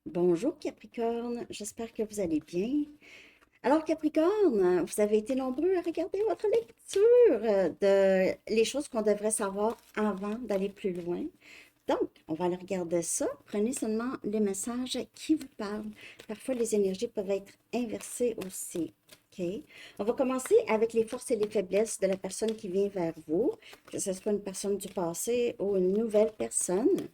Bonjour Capricorne, j'espère que vous allez bien. Alors Capricorne, vous avez été nombreux à regarder votre lecture de les choses qu'on devrait savoir avant d'aller plus loin. Donc, on va aller regarder ça. Prenez seulement les messages qui vous parlent. Parfois, les énergies peuvent être inversées aussi. OK? On va commencer avec les forces et les faiblesses de la personne qui vient vers vous, que ce soit une personne du passé ou une nouvelle personne.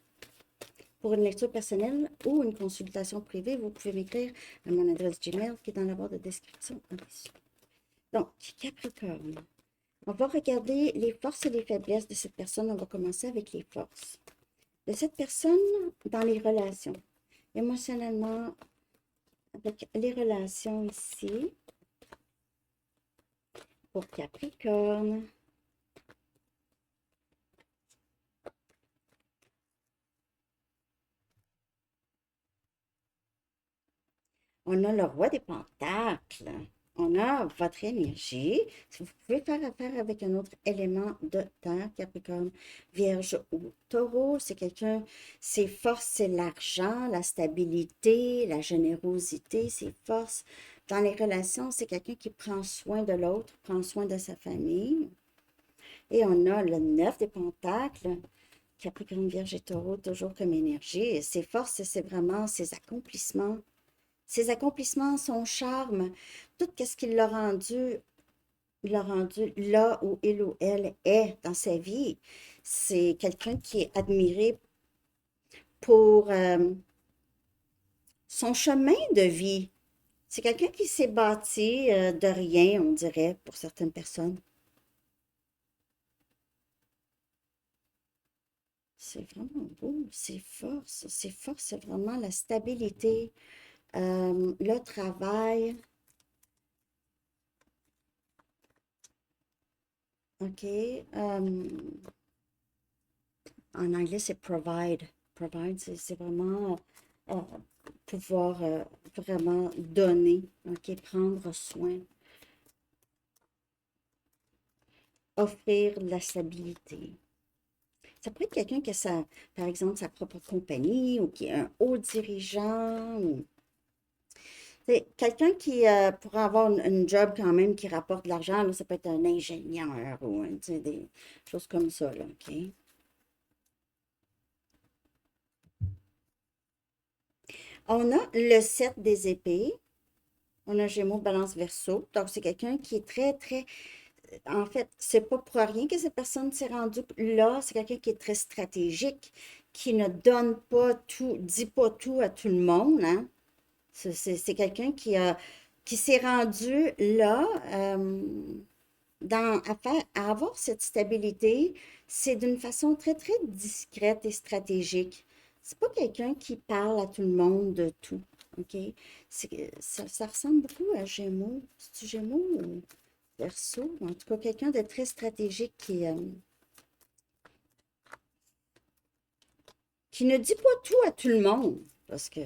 Pour une lecture personnelle ou une consultation privée, vous pouvez m'écrire à mon adresse Gmail qui est dans la barre de description en dessous. Donc, Capricorne, on va regarder les forces et les faiblesses de cette personne. On va commencer avec les forces. De cette personne dans les relations. Émotionnellement, avec les relations ici, pour Capricorne. On a le roi des pentacles. On a votre énergie. Si vous pouvez faire affaire avec un autre élément de terre, Capricorne, Vierge ou Taureau, c'est quelqu'un, ses forces, c'est l'argent, la stabilité, la générosité, ses forces. Dans les relations, c'est quelqu'un qui prend soin de l'autre, prend soin de sa famille. Et on a le 9 des pentacles, Capricorne, Vierge et Taureau, toujours comme énergie. Et ses forces, c'est vraiment ses accomplissements. Ses accomplissements, son charme, tout ce qui l'a rendu là où il ou elle est dans sa vie. C'est quelqu'un qui est admiré pour son chemin de vie. C'est quelqu'un qui s'est bâti de rien, on dirait, pour certaines personnes. C'est vraiment beau, c'est force, c'est vraiment la stabilité, le travail. OK. En anglais, c'est provide. Provide, c'est vraiment euh, pouvoir vraiment donner, OK, prendre soin, offrir de la stabilité. Ça peut être quelqu'un qui a par exemple, sa propre compagnie ou qui est un haut dirigeant ou c'est quelqu'un qui pourrait avoir une job quand même qui rapporte de l'argent. Là, ça peut être un ingénieur ou tu sais, des choses comme ça, là, OK? On a le 7 des épées. On a Gémeaux, Balance, Verseau. Donc, c'est quelqu'un qui est très, très. En fait, c'est pas pour rien que cette personne s'est rendue là. C'est quelqu'un qui est très stratégique, qui ne donne pas tout, dit pas tout à tout le monde, hein. C'est quelqu'un qui s'est rendu là, à avoir cette stabilité. C'est d'une façon très, très discrète et stratégique. C'est pas quelqu'un qui parle à tout le monde de tout, OK? Ça ressemble beaucoup à Gémeaux. C'est-tu Gémeaux ou Verseau? En tout cas, quelqu'un de très stratégique qui ne dit pas tout à tout le monde. Parce que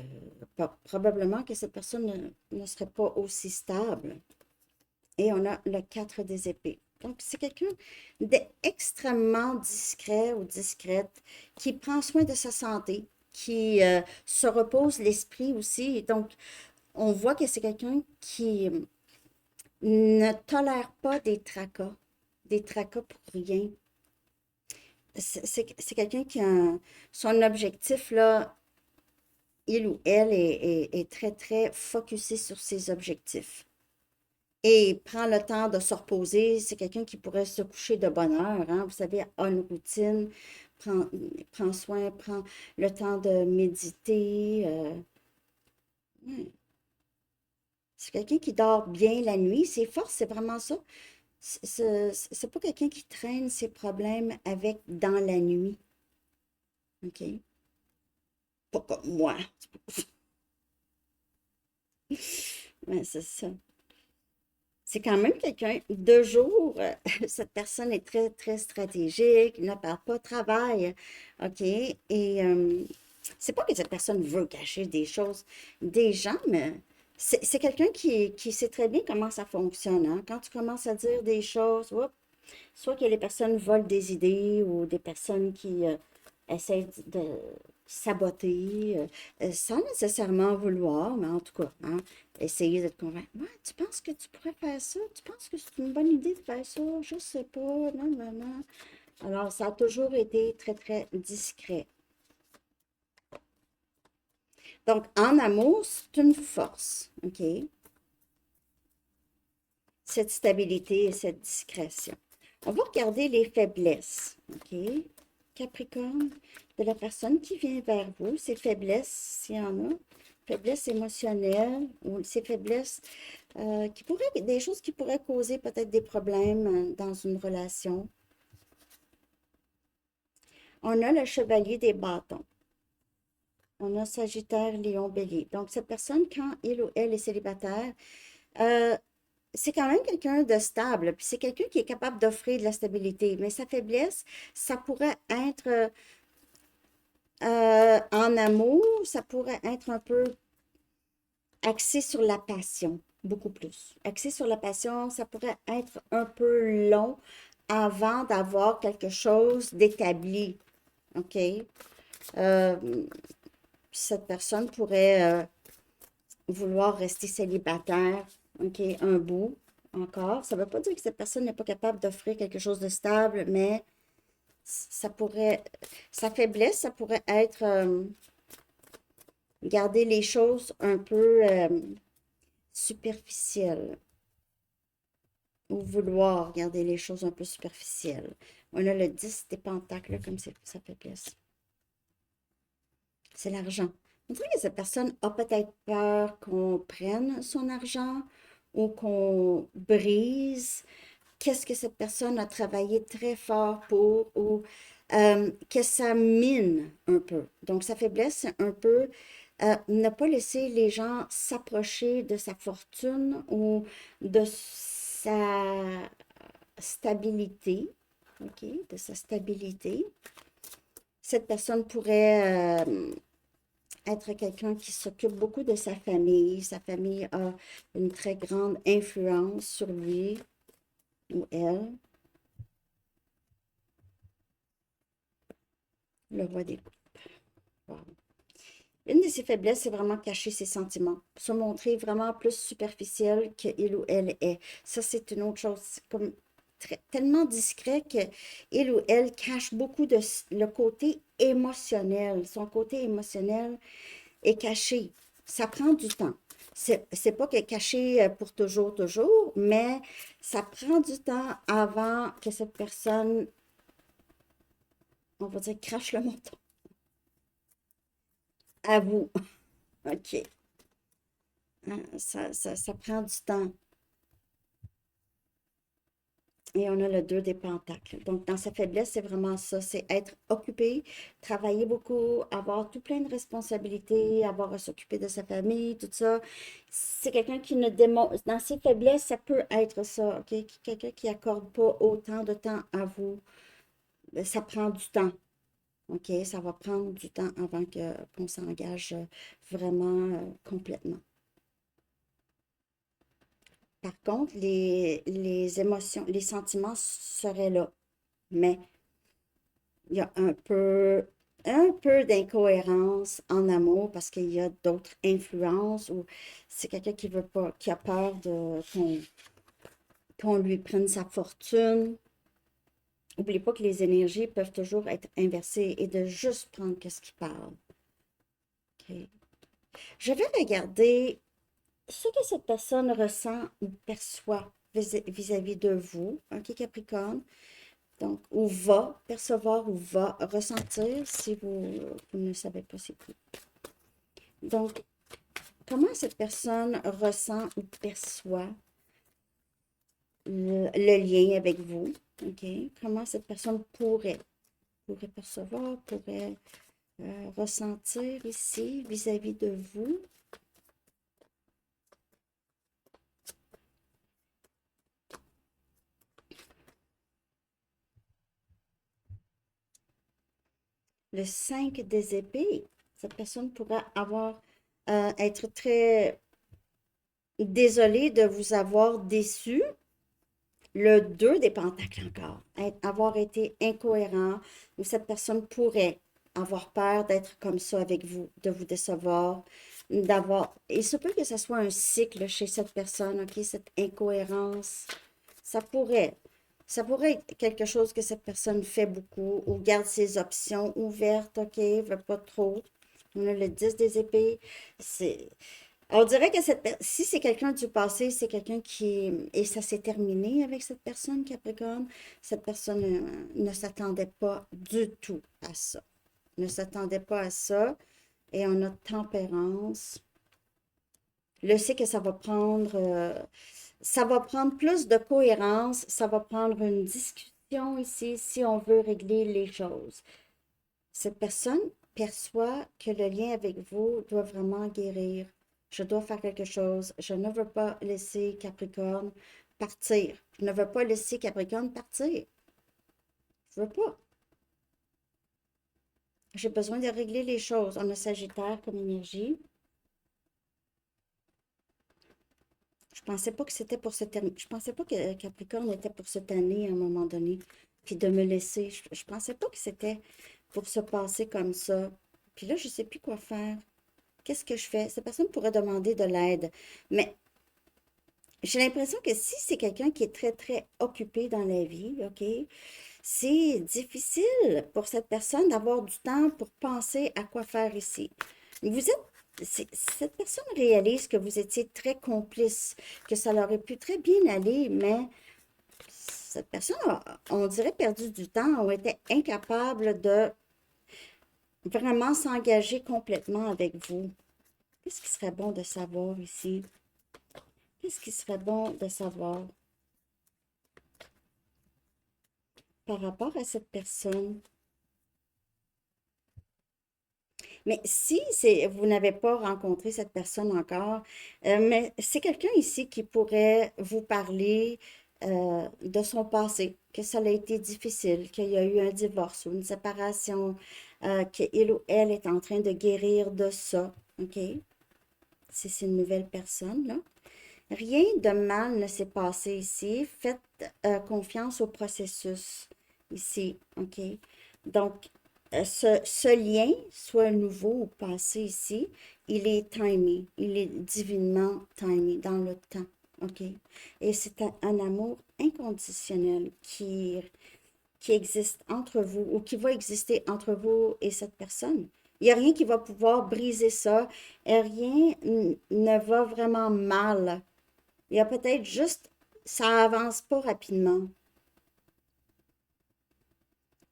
probablement que cette personne ne serait pas aussi stable. Et on a le 4 des épées. Donc, c'est quelqu'un d'extrêmement discret ou discrète qui prend soin de sa santé, qui se repose l'esprit aussi. Donc, on voit que c'est quelqu'un qui ne tolère pas des tracas pour rien. C'est quelqu'un qui a son objectif, là, il ou elle est très, très focusé sur ses objectifs. Et prend le temps de se reposer. C'est quelqu'un qui pourrait se coucher de bonne heure, hein. Vous savez, a une routine, prend, prend soin, prend le temps de méditer. Ouais. C'est quelqu'un qui dort bien la nuit. Ses forces, c'est vraiment ça. C'est pas quelqu'un qui traîne ses problèmes avec dans la nuit. OK? Pas comme moi. Ouais, c'est ça. C'est quand même quelqu'un de jour. Cette personne est très, très stratégique, ne parle pas travail. OK? Et c'est pas que cette personne veut cacher des choses des gens, mais c'est quelqu'un qui sait très bien comment ça fonctionne, hein. Quand tu commences à dire des choses, oups, soit que les personnes volent des idées ou des personnes qui essayent saboter, sans nécessairement vouloir, mais en tout cas, hein, essayer de te convaincre. Ouais, tu penses que tu pourrais faire ça? Tu penses que c'est une bonne idée de faire ça? Je sais pas, non, non, non. Alors, ça a toujours été très, très discret. Donc, en amour, c'est une force, OK? Cette stabilité et cette discrétion. On va regarder les faiblesses, OK? Capricorne, de la personne qui vient vers vous, ses faiblesses, s'il y en a, faiblesses émotionnelles ou ces faiblesses des choses qui pourraient causer peut-être des problèmes dans une relation. On a le chevalier des bâtons. On a Sagittaire, Lion, Bélier. Donc, cette personne, quand il ou elle est célibataire, euh, c'est quand même quelqu'un de stable, puis c'est quelqu'un qui est capable d'offrir de la stabilité. Mais sa faiblesse, ça pourrait être en amour, ça pourrait être un peu axé sur la passion, beaucoup plus. Axé sur la passion, ça pourrait être un peu long avant d'avoir quelque chose d'établi. OK? Euh, Cette personne pourrait vouloir rester célibataire, OK, un bout encore. Ça ne veut pas dire que cette personne n'est pas capable d'offrir quelque chose de stable, mais ça pourrait, sa faiblesse, ça pourrait être garder les choses un peu superficielles ou vouloir garder les choses un peu superficielles. On a le 10 des pentacles comme c'est sa faiblesse. C'est l'argent. On dirait que cette personne a peut-être peur qu'on prenne son argent ou qu'on brise. Qu'est-ce que cette personne a travaillé très fort pour ou que ça mine un peu. Donc, sa faiblesse, c'est un peu ne pas laisser les gens s'approcher de sa fortune ou de sa stabilité. OK? De sa stabilité. Cette personne pourrait être quelqu'un qui s'occupe beaucoup de sa famille. Sa famille a une très grande influence sur lui ou elle. Le roi des coups. Wow. Une de ses faiblesses, c'est vraiment cacher ses sentiments, se montrer vraiment plus superficiel qu'il ou elle est. Ça, c'est une autre chose. C'est comme tellement discret qu'il ou elle cache beaucoup de le côté émotionnel. Son côté émotionnel est caché. Ça prend du temps. C'est pas que caché pour toujours, toujours, mais ça prend du temps avant que cette personne, on va dire, crache le menton. À vous. OK. Hein, ça prend du temps. Et on a le 2 des pentacles. Donc, dans sa faiblesse, c'est vraiment ça. C'est être occupé, travailler beaucoup, avoir tout plein de responsabilités, avoir à s'occuper de sa famille, tout ça. C'est quelqu'un qui ne démontre... Dans ses faiblesses, ça peut être ça, OK? Quelqu'un qui accorde pas autant de temps à vous. Ça prend du temps. OK? Ça va prendre du temps avant qu'on s'engage vraiment complètement. Par contre, les émotions, les sentiments seraient là. Mais il y a un peu d'incohérence en amour parce qu'il y a d'autres influences ou c'est quelqu'un qui veut pas, qui a peur qu'on lui prenne sa fortune. N'oubliez pas que les énergies peuvent toujours être inversées et de juste prendre ce qui parle. OK. Je vais regarder ce que cette personne ressent ou perçoit vis-à-vis de vous, OK, Capricorne. Donc, ou va percevoir ou va ressentir si vous ne savez pas c'est quoi. Donc, comment cette personne ressent ou perçoit le lien avec vous? OK? Comment cette personne pourrait percevoir, pourrait ressentir ici vis-à-vis de vous? Le 5 des épées, cette personne pourrait être très désolée de vous avoir déçu. Le 2 des pentacles encore, avoir été incohérent, ou cette personne pourrait avoir peur d'être comme ça avec vous, de vous décevoir, d'avoir... Il se peut que ce soit un cycle chez cette personne, OK? Cette incohérence. Ça pourrait. Ça pourrait être quelque chose que cette personne fait beaucoup ou garde ses options ouvertes, OK? Veut pas trop. On a le 10 des épées. C'est... On dirait que si c'est quelqu'un du passé, c'est quelqu'un qui... Et ça s'est terminé avec cette personne, Capricorne. Cette personne ne s'attendait pas du tout à ça. Ne s'attendait pas à ça. Et on a tempérance. Je sais que ça va prendre plus de cohérence, ça va prendre une discussion ici si on veut régler les choses. Cette personne perçoit que le lien avec vous doit vraiment guérir. Je dois faire quelque chose. Je ne veux pas laisser Capricorne partir. Je ne veux pas laisser Capricorne partir. Je veux pas. J'ai besoin de régler les choses. On a Sagittaire comme énergie. Je pensais pas que c'était pour cette année. Je pensais pas que Capricorne était pour cette année à un moment donné. Puis de me laisser. Je pensais pas que c'était pour se passer comme ça. Puis là, je sais plus quoi faire. Qu'est-ce que je fais? Cette personne pourrait demander de l'aide. Mais j'ai l'impression que si c'est quelqu'un qui est très, très occupé dans la vie, OK, c'est difficile pour cette personne d'avoir du temps pour penser à quoi faire ici. Cette personne réalise que vous étiez très complice, que ça aurait pu très bien aller, mais cette personne on dirait, perdu du temps, ou était incapable de vraiment s'engager complètement avec vous. Qu'est-ce qui serait bon de savoir ici? Qu'est-ce qui serait bon de savoir par rapport à cette personne? Mais si vous n'avez pas rencontré cette personne encore, mais c'est quelqu'un ici qui pourrait vous parler de son passé, que ça a été difficile, qu'il y a eu un divorce ou une séparation, qu'il ou elle est en train de guérir de ça, OK? Si c'est une nouvelle personne, là. Rien de mal ne s'est passé ici. Faites confiance au processus ici, OK? Donc, ce lien, soit nouveau ou passé ici, il est timé, il est divinement timé dans le temps, OK? Et c'est un amour inconditionnel qui existe entre vous ou qui va exister entre vous et cette personne. Il n'y a rien qui va pouvoir briser ça et rien ne va vraiment mal. Il y a peut-être juste, ça avance pas rapidement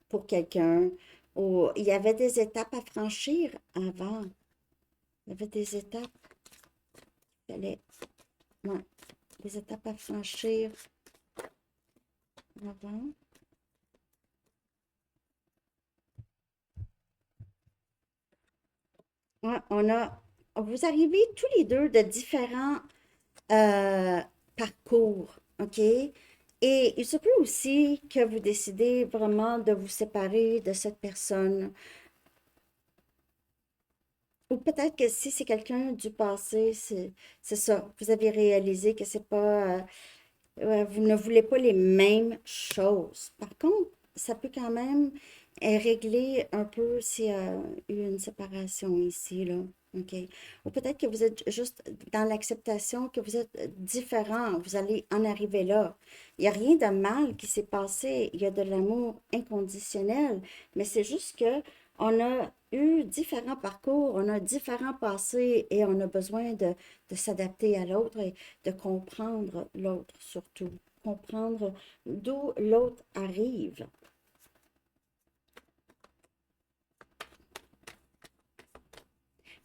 pour quelqu'un. Ou il y avait des étapes à franchir avant. Il y avait des étapes, il fallait, ouais, des étapes à franchir avant. Ouais, vous arrivez tous les deux de différents euh, parcours, OK? Et il se peut aussi que vous décidez vraiment de vous séparer de cette personne. Ou peut-être que si c'est quelqu'un du passé, c'est ça. Vous avez réalisé que c'est pas, ouais, vous ne voulez pas les mêmes choses. Par contre, ça peut quand même régler un peu s'il y a eu une séparation ici, là. OK. Ou peut-être que vous êtes juste dans l'acceptation que vous êtes différent. Vous allez en arriver là. Il n'y a rien de mal qui s'est passé. Il y a de l'amour inconditionnel. Mais c'est juste que on a eu différents parcours, on a différents passés et on a besoin de s'adapter à l'autre et de comprendre l'autre surtout, comprendre d'où l'autre arrive.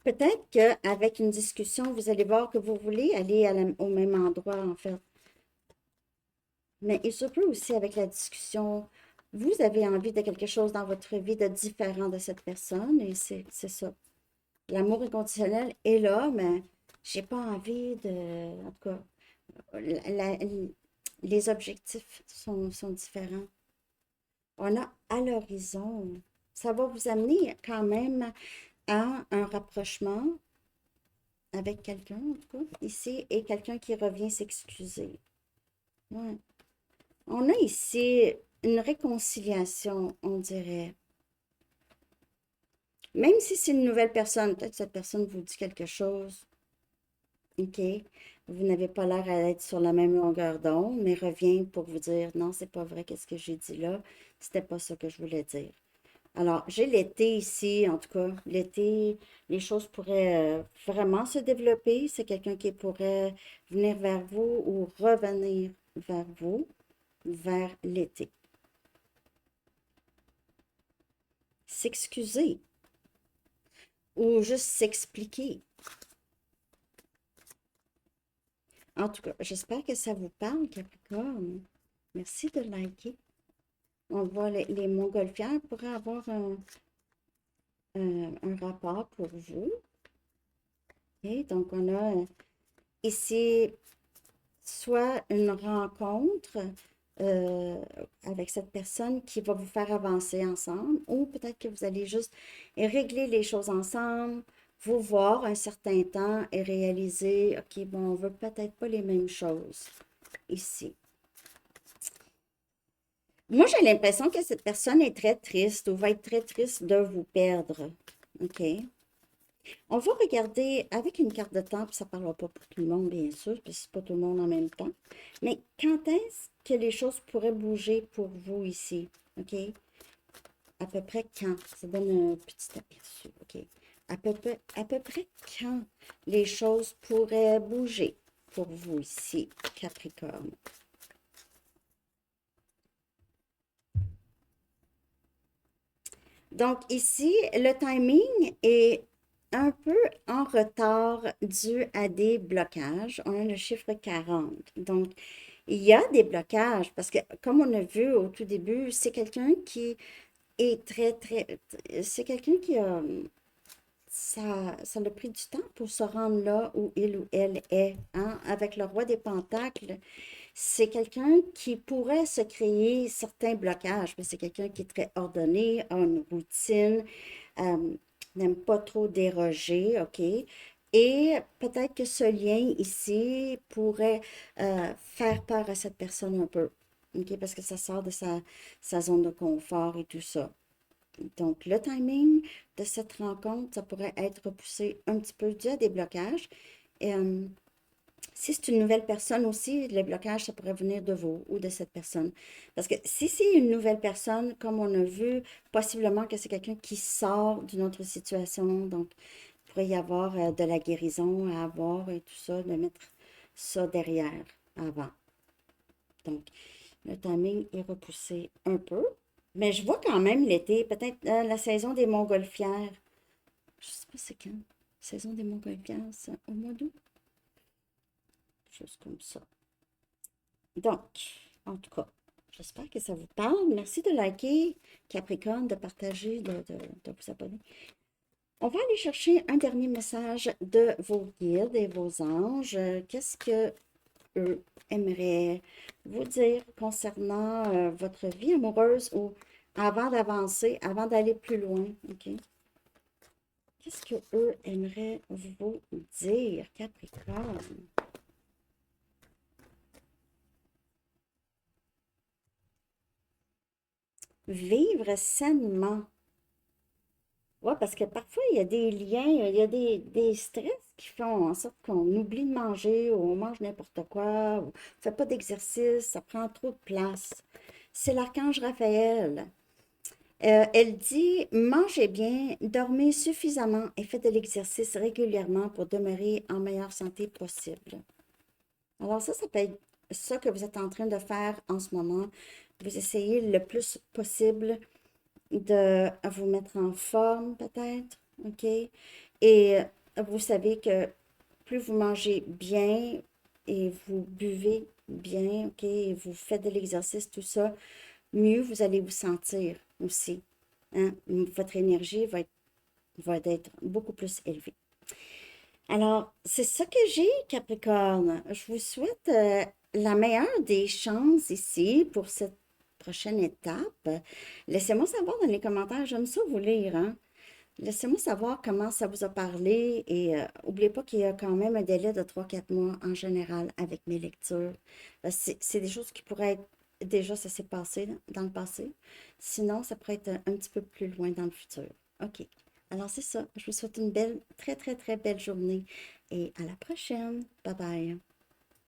Peut-être qu'avec une discussion, vous allez voir que vous voulez aller au même endroit, en fait. Mais il se peut aussi avec la discussion, vous avez envie de quelque chose dans votre vie de différent de cette personne et c'est ça. L'amour inconditionnel est là, mais j'ai pas envie de... En tout cas, la- la- les objectifs sont différents. On a à l'horizon. Ça va vous amener quand même à un rapprochement avec quelqu'un, en tout cas, ici, et quelqu'un qui revient s'excuser. Ouais. On a ici une réconciliation, on dirait. Même si c'est une nouvelle personne, peut-être que cette personne vous dit quelque chose, OK? Vous n'avez pas l'air à être sur la même longueur d'onde, mais revient pour vous dire, non, c'est pas vrai, qu'est-ce que j'ai dit là? C'était pas ça que je voulais dire. Alors, j'ai l'été ici, en tout cas, l'été, les choses pourraient vraiment se développer. C'est quelqu'un qui pourrait venir vers vous ou revenir vers vous vers l'été. S'excuser ou juste s'expliquer. En tout cas, j'espère que ça vous parle, Capricorne. Merci de liker. On voit les montgolfières pourraient avoir un rapport pour vous. OK? Donc, on a ici soit une rencontre euh, avec cette personne qui va vous faire avancer ensemble, ou peut-être que vous allez juste régler les choses ensemble, vous voir un certain temps et réaliser, OK, bon, on veut peut-être pas les mêmes choses ici. Moi, j'ai l'impression que cette personne est très triste ou va être très triste de vous perdre. OK? On va regarder avec une carte de temps, puis ça ne parlera pas pour tout le monde, bien sûr, parce que c'est pas tout le monde en même temps. Mais quand est-ce que les choses pourraient bouger pour vous ici? OK? À peu près quand? Ça donne un petit aperçu. OK? À peu près quand les choses pourraient bouger pour vous ici, Capricorne? Donc ici, le timing est un peu en retard dû à des blocages. On a le chiffre 40. Donc, il y a des blocages parce que, comme on a vu au tout début, c'est quelqu'un qui est c'est quelqu'un qui a, ça a pris du temps pour se rendre là où il ou elle est, hein. Avec le roi des Pentacles, c'est quelqu'un qui pourrait se créer certains blocages, mais c'est quelqu'un qui est très ordonné, a une routine, euh, n'aime pas trop déroger, OK? Et peut-être que ce lien ici pourrait faire peur à cette personne un peu, OK? Parce que ça sort de sa zone de confort et tout ça. Donc, le timing de cette rencontre, ça pourrait être repoussé un petit peu dû à des blocages. Euh, Si c'est une nouvelle personne aussi, le blocage, ça pourrait venir de vous ou de cette personne. Parce que si c'est une nouvelle personne, comme on a vu, possiblement que c'est quelqu'un qui sort d'une autre situation. Donc, il pourrait y avoir de la guérison à avoir et tout ça, de mettre ça derrière avant. Donc, le timing est repoussé un peu. Mais je vois quand même l'été, peut-être la saison des montgolfières. Je sais pas c'est quand. Saison des montgolfières, c'est au mois d'août. Chose comme ça. Donc, en tout cas, j'espère que ça vous parle. Merci de liker, Capricorne, de partager, de vous abonner. On va aller chercher un dernier message de vos guides et vos anges. Qu'est-ce que eux aimeraient vous dire concernant votre vie amoureuse ou avant d'avancer, avant d'aller plus loin, OK? Qu'est-ce que eux aimeraient vous dire, Capricorne? Vivre sainement. Oui, parce que parfois, il y a des liens, il y a des stress qui font en sorte qu'on oublie de manger ou on mange n'importe quoi, ou on ne fait pas d'exercice, ça prend trop de place. C'est l'archange Raphaël. Elle dit, mangez bien, dormez suffisamment et faites de l'exercice régulièrement pour demeurer en meilleure santé possible. Alors ça peut être ça que vous êtes en train de faire en ce moment. Vous essayez le plus possible de vous mettre en forme peut-être, OK? Et vous savez que plus vous mangez bien et vous buvez bien, OK, et vous faites de l'exercice, tout ça, mieux vous allez vous sentir aussi, hein? Votre énergie va être beaucoup plus élevée. Alors, c'est ça que j'ai, Capricorne. Je vous souhaite la meilleure des chances ici pour cette prochaine étape. Laissez-moi savoir dans les commentaires, j'aime ça vous lire, hein. Laissez-moi savoir comment ça vous a parlé et n'oubliez pas qu'il y a quand même un délai de 3 4 mois en général avec mes lectures. C'est des choses qui pourraient être déjà, ça s'est passé dans le passé. Sinon, ça pourrait être un petit peu plus loin dans le futur. OK. Alors c'est ça. Je vous souhaite une belle, très, très, très belle journée et à la prochaine. Bye bye.